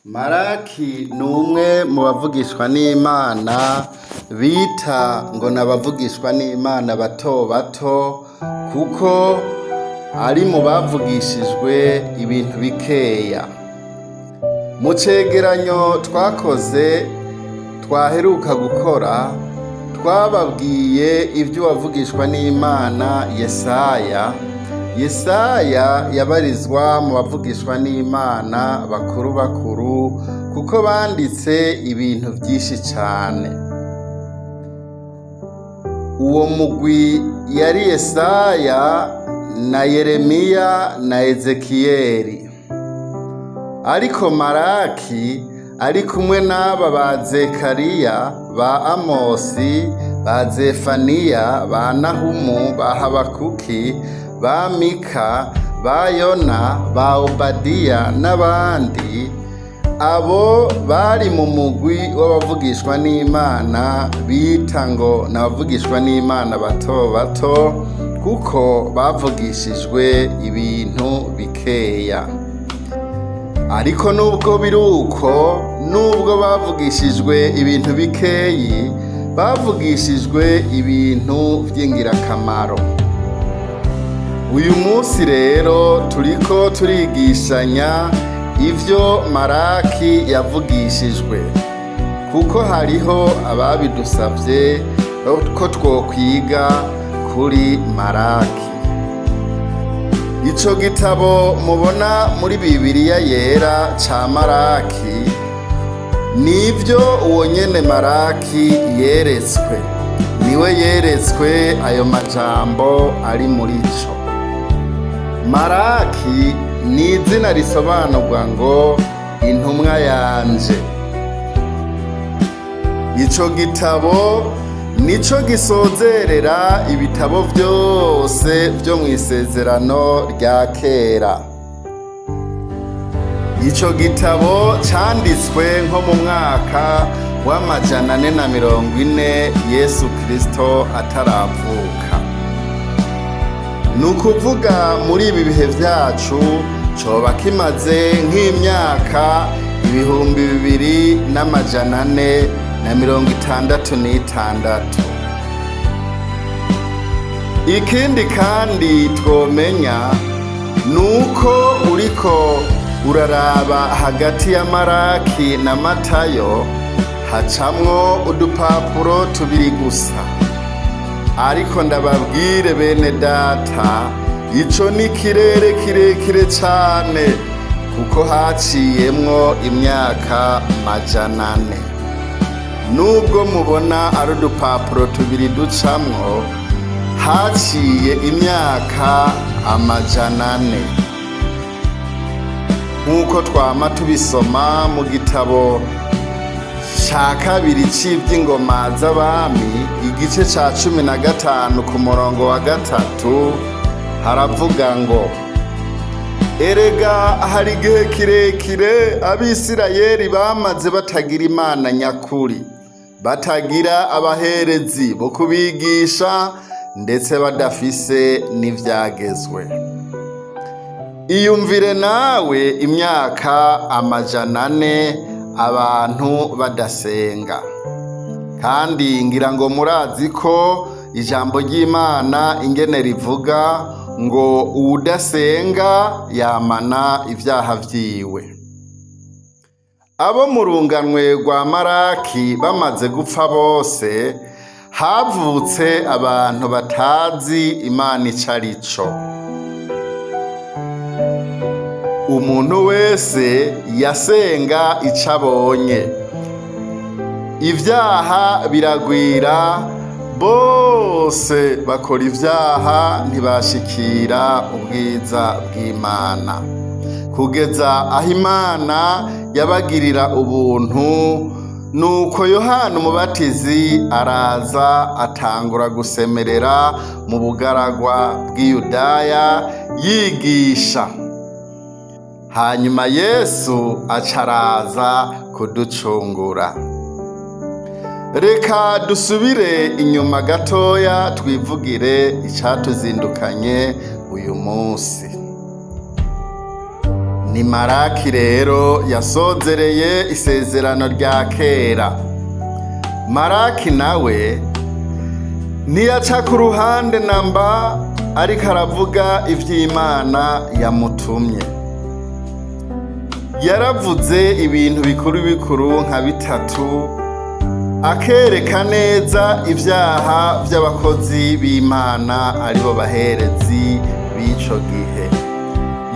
Maraki ni umwe mu bavugishwa n'Imana bita ngo n'abavugishwa n'Imana bato bato, kuko ari mu bavugishijwe ibintu bikeya. Mu cegeranyo twakoze twaheruka gukora, twababwiye ivyo uwavugishwa n'Imana Yesaya yabarizwa mu bavugishwa n'Imana bakuru bakuru, kuko banditse ibintu vyinshi cane. Uwo mugwi yari Yesaya na Yeremiya na Ezekiyeli. Ariko Maraki ari kumwe n'aba ba Zekariya, ba Amosi, ba Zefaniya, ba Nahumu, ba Habakuki, ba Mika, ba Yona, ba Obadiya n'abandi. Abo bari mu mugwi w'abavugishwa n'Imana bita ngo n'abavugishwa n'Imana bato bato, kuko bavugishijwe ibintu bikeya. Ariko nubwo biruko, nubwo bavugishijwe ibintu bikeyi, bavugishijwe ibintu vy'ingirakamaro. Uyu munsi rero turiko turigishanya ivyo Maraki yavugishijwe, kuko hariho ababidusavye ko twokwiga kuri Maraki. Ico gitabo mubona muri Bibiliya yera ca Maraki, nivyo uwo nyene Maraki yeretswe. Niwe yeretswe ayo majambo ari muri co. Maraki ni izina risobanurwa ngo intumwa yanje. Ico gitabo nico gisozerera ibitabo vyose vyo mw'isezerano rya kera. Ico gitabo canditswe nko mu mwaka w'440 Yesu Kristo ataravuka. Nukuvuga muri ibi bihe vyacu coba kimaze nk'imyaka 2466. Ikindi kandi twomenya nuko uriko uraraba hagati ya Maraki na Matayo hacamwo udupapuro tubiri gusa. Ariko ndababwire bene data, ico ni kirere kirekire cane, kuko haciyemwo imyaka 400. Nubwo mubona ari udupapuro tubiri ducamwo, haciye imyaka 400. Nk'uko twama tubisoma mu gitabo ca kabiri c'ivy'ingoma z'abami, igice ca 15 ku murongo wa 3, haravuga ngo: erega hari igihe kirekire Abisirayeli bamaze batagira Imana nyakuri, batagira abaherezi bo kubigisha, ndetse badafise n'ivyagezwe. Iyumvire nawe imyaka 400 abantu badasenga. Kandi ngira ngo murazi ko ijambo ry'Imana ingene rivuga ngo uwudasenga yamana ivyaha vyiwe. Abo mu runganwe rwa Maraki bamaze gupfa bose, havutse abantu batazi Imana ico arico. Umuntu wese yasenga ico abonye. Ivyaha biragwira, bose bakora ivyaha, ntibashikira ubwiza bw'Imana, kugeza aho Imana yabagirira ubuntu. Nuko Yohana umubatizi araza atangura gusemerera mu bugaragwa bw'i Yudaya yigisha. Hanyuma Yesu acaraza kuducungura. Reka dusubire inyuma gatoya twivugire icatuzindukanye uyu munsi. ni Maraki rero yasozereye isezerano rya kera. Maraki nawe ntiyaca ku ruhande namba, ariko aravuga ivy'Imana yamutumye. Yaravuze ibintu bikuru bikuru nka bitatu, akereka neza ivyaha vy'abakozi b'Imana aribo baherezi b'ico gihe.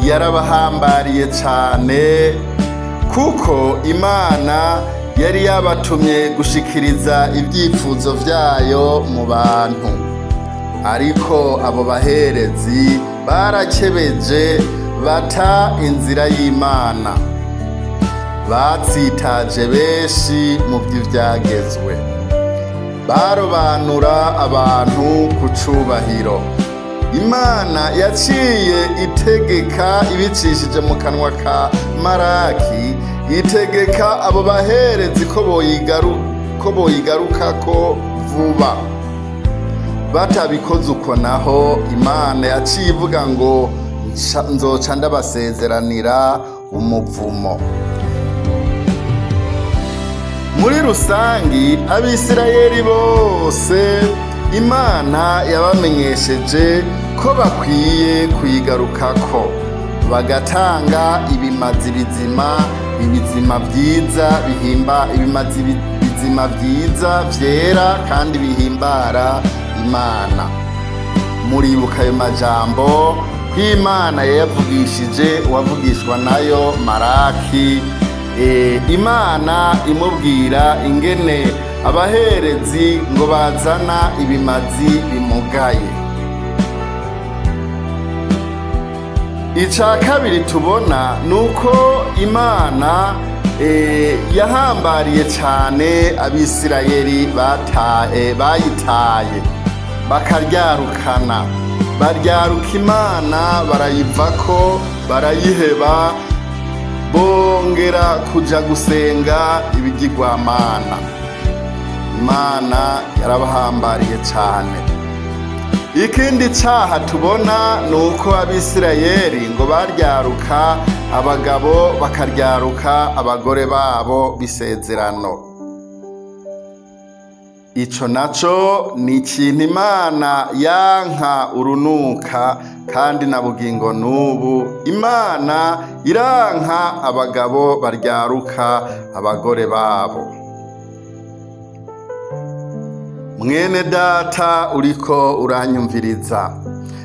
Yarabahambariye cane kuko Imana yari yabatumye gushikiriza ivyifuzo vyayo mu bantu, ariko abo baherezi barakebeje bata inzira y'Imana, batsitaje benshi mu vy'ivyagezwe, barobanura abantu ku cubahiro. Imana yaciye itegeka ibicishije mu kanwa ka Maraki, itegeka abo baherezi ko boyigarukako vuba. Batabikoze uko naho Imana yaciye ivuga ngo nzoca ndabasezeranira umuvumo. Muri rusangi Abisirayeli bose Imana yabamenyesheje ko bakwiye kuyigarukako, bagatanga ibimazi bizima, ibizima vyiza ibimazi bizima vyiza vyera kandi bihimbara Imana. Muribuka ayo majambo ko Imana yayavugishije uwavugishwa nayo Maraki, Imana imubwira ingene abaherezi ngo bazana ibimazi bimugaye. Ica kabiri tubona nuko Imana yahambariye cane Abisirayeli bayitaye bakaryarukana, baryaruka Imana barayivako, barayiheba, bongera kuja gusenga ibigirwamana. Imana yarabahambariye cane. Ikindi caha tubona nuko Abisirayeli ngo baryaruka abagabo bakaryaruka abagore babo bisezerano. Ico naco ni ikintu Imana yanka urunuka, kandi na bugingo n'ubu Imana iranka abagabo baryaruka abagore babo. Mwene data uriko uranyumviriza,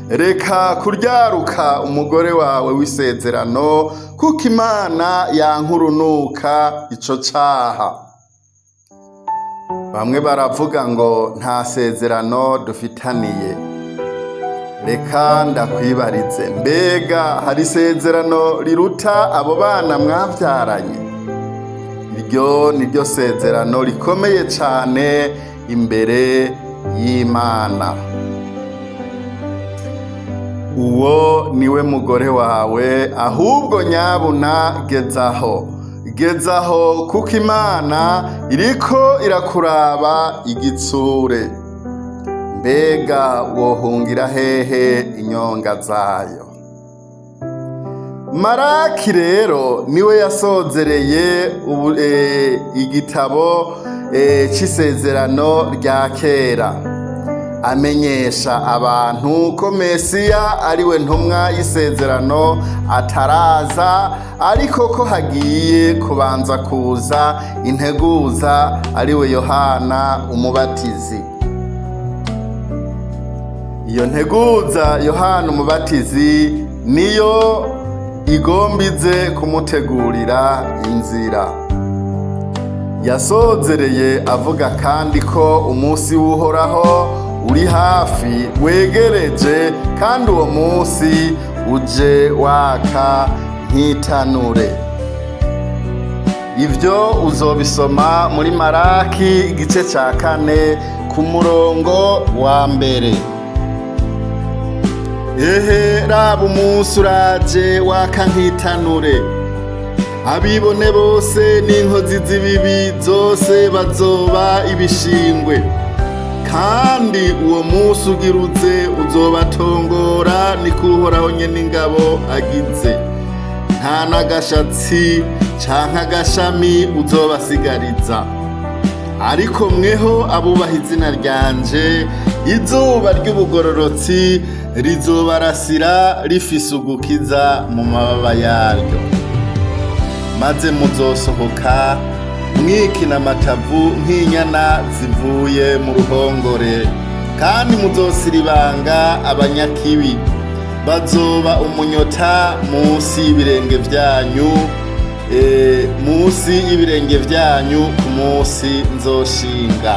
reka kuryaruka umugore wawe w'isezerano, kuko Imana yanka urunuka ico caha. Bamwe baravuga ngo nta sezerano dufitaniye. Reka ndakwibarize, mbega hari isezerano riruta abo bana mwavyaranye? Iryo niryo sezerano rikomeye cane imbere y'Imana. Uwo niwe mugore wawe, ahubwo nyabuna gezaho kuko Imana iriko irakuraba igitsure. Mbega wohungira hehe inyonga zayo? Maraki rero niwe yasozereye igitabo c'isezerano rya kera, amenyesha abantu ko Mesiya ariwe ntumwa y'isezerano ataraza, ariko ko hagiye kubanza kuza integuza ariwe Yohana umubatizi. Iyo nteguza Yohana umubatizi niyo igombize kumutegurira inzira. Yasozereye avuga kandi ko umunsi w'Uhoraho uri hafi, wegereje, kandi uwo munsi uje waka nk'itanure. Ivyo uzobisoma muri Maraki igice ca 4 ku murongo wa 1. Ehe, raba umunsi uraje waka nk'itanure, abibone bose n'inkozi z'ibibi zose bazoba ibishingwe, kandi uwo munsi ugiruze uzobatongora, niko Uhoraho nyene ingabo agize. nta n'agashatsi canke agashami uzobasigariza. Ariko mweho abubaha izina ryanje, izuba ry'ubugororotsi rizobarasira rifise ugukiza mu mababa yaryo. Maze muzosohoka mwikina amatavu nk'inyana zivuye mu ruhongore, kandi muzosiribanga abanyakibi. Bazoba umunyota munsi y'ibirenge vyanyu, munsi y'ibirenge vyanyu ku munsi nzoshinga,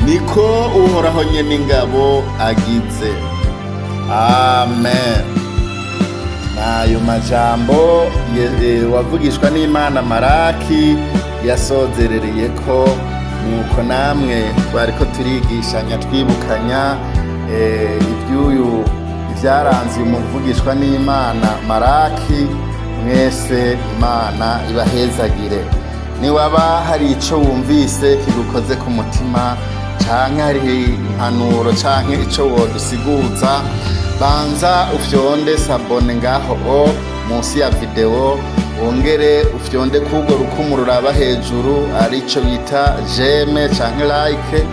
niko Uhoraho nyene ingabo agize. Amen. Nayo majambo wavugishwa n'Imana Maraki yasozerereyeko, nuko namwe twariko turigishanya twibukanya ivyuyu vyaranze umuvugishwa n'Imana Maraki. Mwese Imana ibahezagire. Niwaba hari ico wumvise kigukoze ku mutima, canke hari impanuro canke ico wodusiguza, banza ufyonde sabone ngaho munsi ya video, wongere ufyonde kugo rukumu ruraba hejuru arico bita jeme canke like,